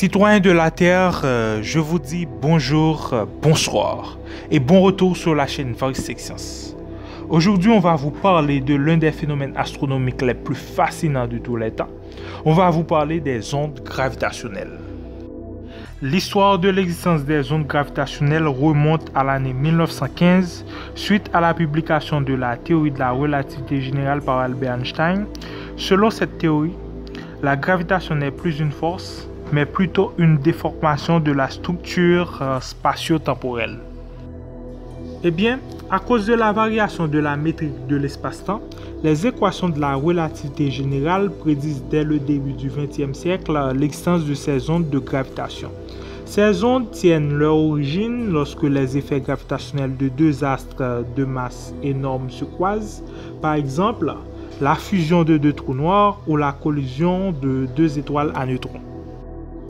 Citoyens de la Terre, je vous dis bonjour, bonsoir et bon retour sur la chaîne Varistic Science. Aujourd'hui, on va vous parler de l'un des phénomènes astronomiques les plus fascinants de tous les temps. On va vous parler des ondes gravitationnelles. L'histoire de l'existence des ondes gravitationnelles remonte à l'année 1915 suite à la publication de la théorie de la relativité générale par Albert Einstein. Selon cette théorie, la gravitation n'est plus une force, mais plutôt une déformation de la structure spatio-temporelle. Eh bien, à cause de la variation de la métrique de l'espace-temps, les équations de la relativité générale prédisent dès le début du XXe siècle l'existence de ces ondes de gravitation. Ces ondes tiennent leur origine lorsque les effets gravitationnels de deux astres de masse énorme se croisent, par exemple la fusion de deux trous noirs ou la collision de deux étoiles à neutrons.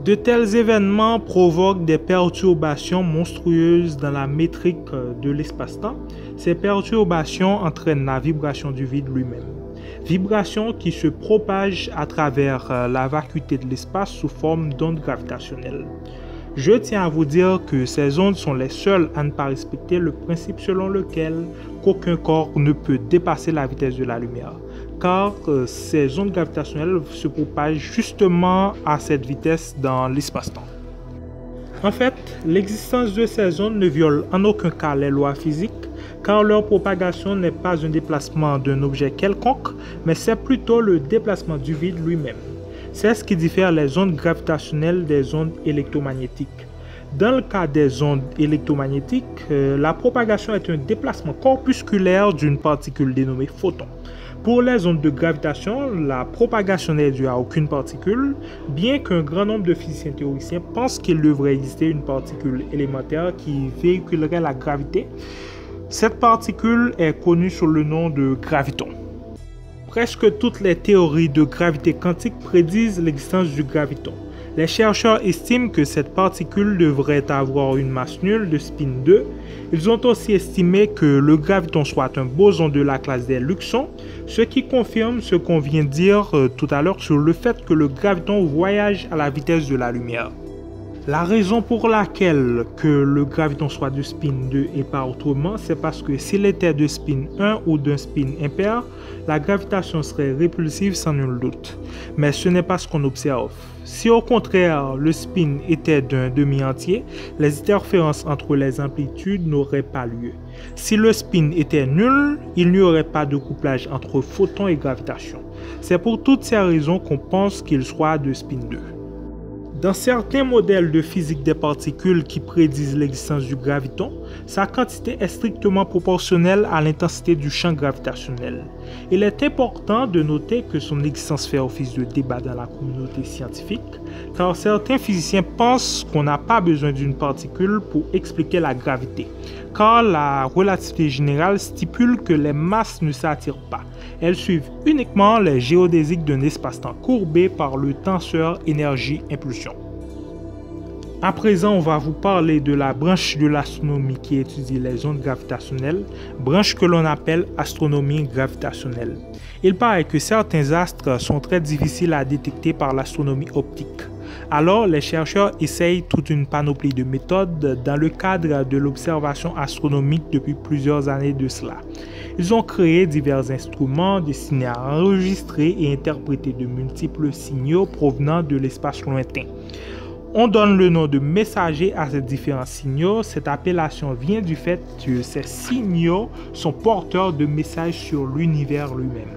De tels événements provoquent des perturbations monstrueuses dans la métrique de l'espace-temps. Ces perturbations entraînent la vibration du vide lui-même. Vibration qui se propage à travers la vacuité de l'espace sous forme d'ondes gravitationnelles. Je tiens à vous dire que ces ondes sont les seules à ne pas respecter le principe selon lequel qu'aucun corps ne peut dépasser la vitesse de la lumière, car ces ondes gravitationnelles se propagent justement à cette vitesse dans l'espace-temps. En fait, l'existence de ces ondes ne viole en aucun cas les lois physiques, car leur propagation n'est pas un déplacement d'un objet quelconque, mais c'est plutôt le déplacement du vide lui-même. C'est ce qui diffère les ondes gravitationnelles des ondes électromagnétiques. Dans le cas des ondes électromagnétiques, la propagation est un déplacement corpusculaire d'une particule dénommée photon. Pour les ondes de gravitation, la propagation n'est due à aucune particule, bien qu'un grand nombre de physiciens théoriciens pensent qu'il devrait exister une particule élémentaire qui véhiculerait la gravité. Cette particule est connue sous le nom de graviton. Presque toutes les théories de gravité quantique prédisent l'existence du graviton. Les chercheurs estiment que cette particule devrait avoir une masse nulle de spin 2. Ils ont aussi estimé que le graviton soit un boson de la classe des luxons, ce qui confirme ce qu'on vient de dire tout à l'heure sur le fait que le graviton voyage à la vitesse de la lumière. La raison pour laquelle que le graviton soit de spin 2 et pas autrement, c'est parce que s'il était de spin 1 ou d'un spin impair, la gravitation serait répulsive sans nul doute. Mais ce n'est pas ce qu'on observe. Si au contraire le spin était d'un demi-entier, les interférences entre les amplitudes n'auraient pas lieu. Si le spin était nul, il n'y aurait pas de couplage entre photon et gravitation. C'est pour toutes ces raisons qu'on pense qu'il soit de spin 2. Dans certains modèles de physique des particules qui prédisent l'existence du graviton, sa quantité est strictement proportionnelle à l'intensité du champ gravitationnel. Il est important de noter que son existence fait office de débat dans la communauté scientifique, car certains physiciens pensent qu'on n'a pas besoin d'une particule pour expliquer la gravité, car la relativité générale stipule que les masses ne s'attirent pas. Elles suivent uniquement les géodésiques d'un espace-temps courbé par le tenseur énergie-impulsion. À présent, on va vous parler de la branche de l'astronomie qui étudie les ondes gravitationnelles, branche que l'on appelle astronomie gravitationnelle. Il paraît que certains astres sont très difficiles à détecter par l'astronomie optique. Alors, les chercheurs essayent toute une panoplie de méthodes dans le cadre de l'observation astronomique depuis plusieurs années de cela. Ils ont créé divers instruments destinés à enregistrer et interpréter de multiples signaux provenant de l'espace lointain. On donne le nom de messager à ces différents signaux. Cette appellation vient du fait que ces signaux sont porteurs de messages sur l'univers lui-même.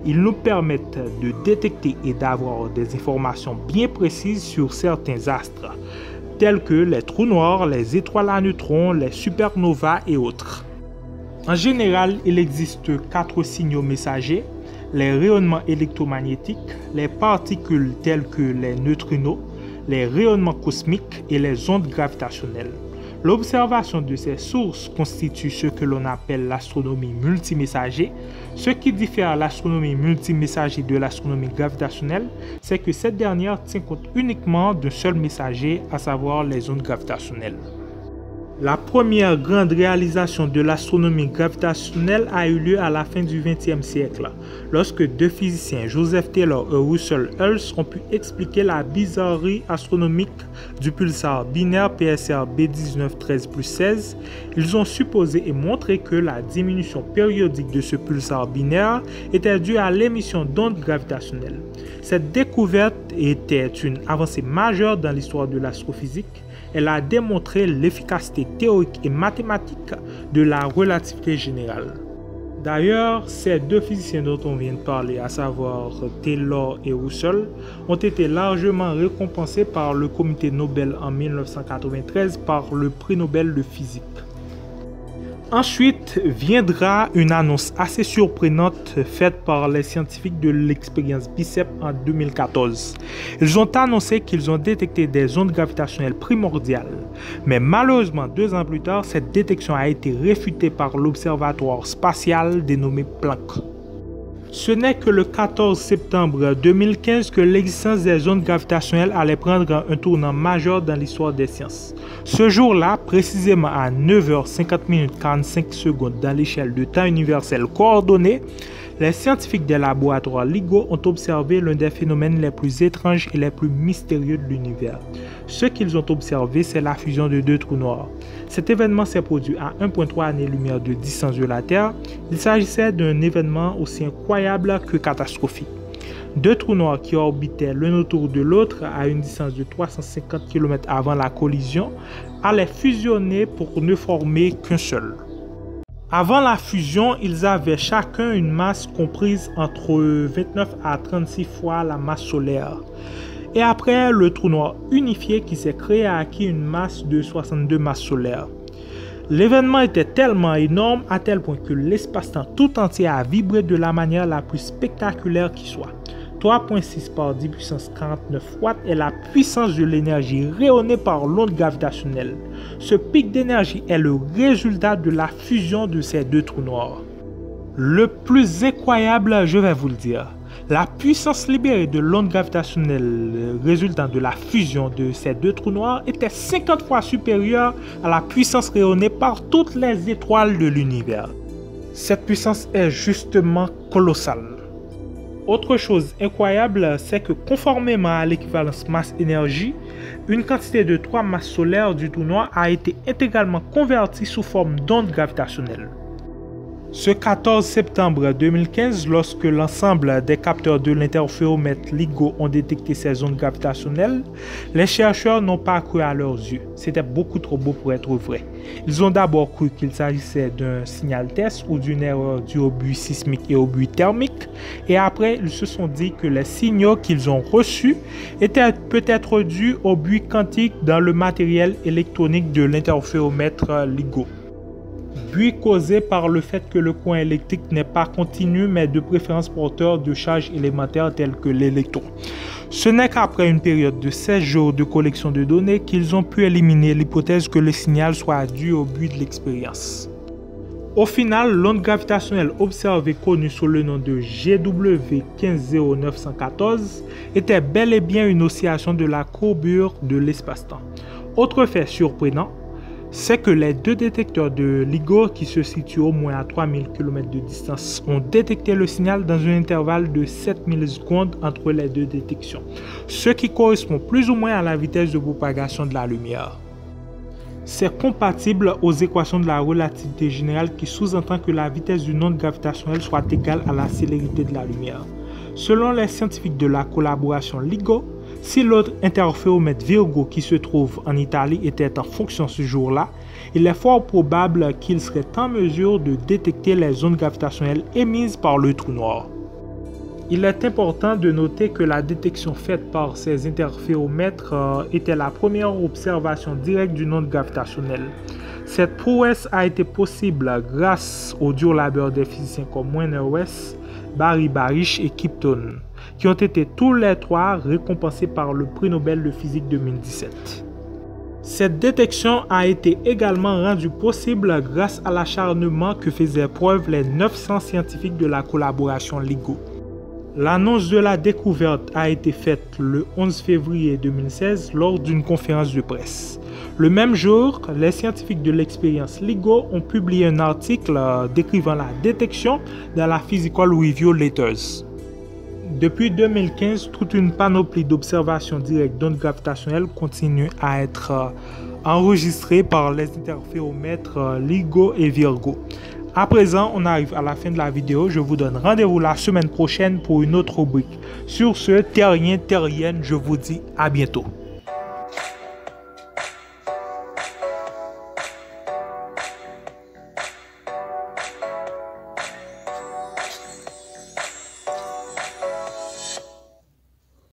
Ils nous permettent de détecter et d'avoir des informations bien précises sur certains astres, tels que les trous noirs, les étoiles à neutrons, les supernovas et autres. En général, il existe 4 signaux messagers: les rayonnements électromagnétiques, les particules telles que les neutrinos, les rayonnements cosmiques et les ondes gravitationnelles. L'observation de ces sources constitue ce que l'on appelle l'astronomie multimessager. Ce qui diffère l'astronomie multimessager de l'astronomie gravitationnelle, c'est que cette dernière tient compte uniquement d'un seul messager, à savoir les ondes gravitationnelles. La première grande réalisation de l'astronomie gravitationnelle a eu lieu à la fin du XXe siècle, lorsque deux physiciens, Joseph Taylor et Russell Hulse, ont pu expliquer la bizarrerie astronomique du pulsar binaire PSR B1913+16. Ils ont supposé et montré que la diminution périodique de ce pulsar binaire était due à l'émission d'ondes gravitationnelles. Cette découverte était une avancée majeure dans l'histoire de l'astrophysique. Elle a démontré l'efficacité théorique et mathématique de la relativité générale. D'ailleurs, ces deux physiciens dont on vient de parler, à savoir Taylor et Russell, ont été largement récompensés par le comité Nobel en 1993 par le prix Nobel de physique. Ensuite viendra une annonce assez surprenante faite par les scientifiques de l'expérience BICEP en 2014. Ils ont annoncé qu'ils ont détecté des ondes gravitationnelles primordiales. Mais malheureusement, 2 ans plus tard, cette détection a été réfutée par l'observatoire spatial dénommé Planck. Ce n'est que le 14 septembre 2015 que l'existence des ondes gravitationnelles allait prendre un tournant majeur dans l'histoire des sciences. Ce jour-là, précisément à 9h50 45 secondes dans l'échelle de temps universel coordonnée, les scientifiques des laboratoires LIGO ont observé l'un des phénomènes les plus étranges et les plus mystérieux de l'univers. Ce qu'ils ont observé, c'est la fusion de 2 trous noirs. Cet événement s'est produit à 1,3 années-lumière de distance de la Terre. Il s'agissait d'un événement aussi incroyable que catastrophique. 2 trous noirs qui orbitaient l'un autour de l'autre à une distance de 350 km avant la collision allaient fusionner pour ne former qu'un seul. Avant la fusion, ils avaient chacun une masse comprise entre 29 à 36 fois la masse solaire. Et après, le trou noir unifié qui s'est créé a acquis une masse de 62 masses solaires. L'événement était tellement énorme à tel point que l'espace-temps tout entier a vibré de la manière la plus spectaculaire qui soit. 3,6 par 10 puissance 49 watts est la puissance de l'énergie rayonnée par l'onde gravitationnelle. Ce pic d'énergie est le résultat de la fusion de ces 2 trous noirs. Le plus incroyable, je vais vous le dire, la puissance libérée de l'onde gravitationnelle résultant de la fusion de ces 2 trous noirs était 50 fois supérieure à la puissance rayonnée par toutes les étoiles de l'univers. Cette puissance est justement colossale. Autre chose incroyable, c'est que conformément à l'équivalence masse-énergie, une quantité de 3 masses solaires du trou noir a été intégralement convertie sous forme d'ondes gravitationnelles. Ce 14 septembre 2015, lorsque l'ensemble des capteurs de l'interféromètre LIGO ont détecté ces ondes gravitationnelles, les chercheurs n'ont pas cru à leurs yeux. C'était beaucoup trop beau pour être vrai. Ils ont d'abord cru qu'il s'agissait d'un signal test ou d'une erreur due au bruit sismique et au bruit thermique, et après ils se sont dit que les signaux qu'ils ont reçus étaient peut-être dus au bruit quantique dans le matériel électronique de l'interféromètre LIGO. Bruit causé par le fait que le courant électrique n'est pas continu mais de préférence porteur de charges élémentaires telles que l'électron. Ce n'est qu'après une période de 16 jours de collection de données qu'ils ont pu éliminer l'hypothèse que le signal soit dû au bruit de l'expérience. Au final, l'onde gravitationnelle observée connue sous le nom de GW 150914 était bel et bien une oscillation de la courbure de l'espace-temps. Autre fait surprenant, c'est que les 2 détecteurs de LIGO qui se situent au moins à 3000 km de distance ont détecté le signal dans un intervalle de 7 millisecondes entre les 2 détections, ce qui correspond plus ou moins à la vitesse de propagation de la lumière. C'est compatible aux équations de la relativité générale qui sous-entend que la vitesse d'une onde gravitationnelle soit égale à la célérité de la lumière. Selon les scientifiques de la collaboration LIGO, si l'autre interféromètre Virgo qui se trouve en Italie était en fonction ce jour-là, il est fort probable qu'il serait en mesure de détecter les ondes gravitationnelles émises par le trou noir. Il est important de noter que la détection faite par ces interféromètres était la première observation directe d'une onde gravitationnelle. Cette prouesse a été possible grâce au dur labeur des physiciens comme Werner West, Barry Barish et Kipton, qui ont été tous les 3 récompensés par le prix Nobel de physique 2017. Cette détection a été également rendue possible grâce à l'acharnement que faisaient preuve les 900 scientifiques de la collaboration LIGO. L'annonce de la découverte a été faite le 11 février 2016 lors d'une conférence de presse. Le même jour, les scientifiques de l'expérience LIGO ont publié un article décrivant la détection dans la Physical Review Letters. Depuis 2015, toute une panoplie d'observations directes d'ondes gravitationnelles continue à être enregistrée par les interféromètres LIGO et Virgo. À présent, on arrive à la fin de la vidéo. Je vous donne rendez-vous la semaine prochaine pour une autre rubrique. Sur ce, terrien, terrienne, je vous dis à bientôt.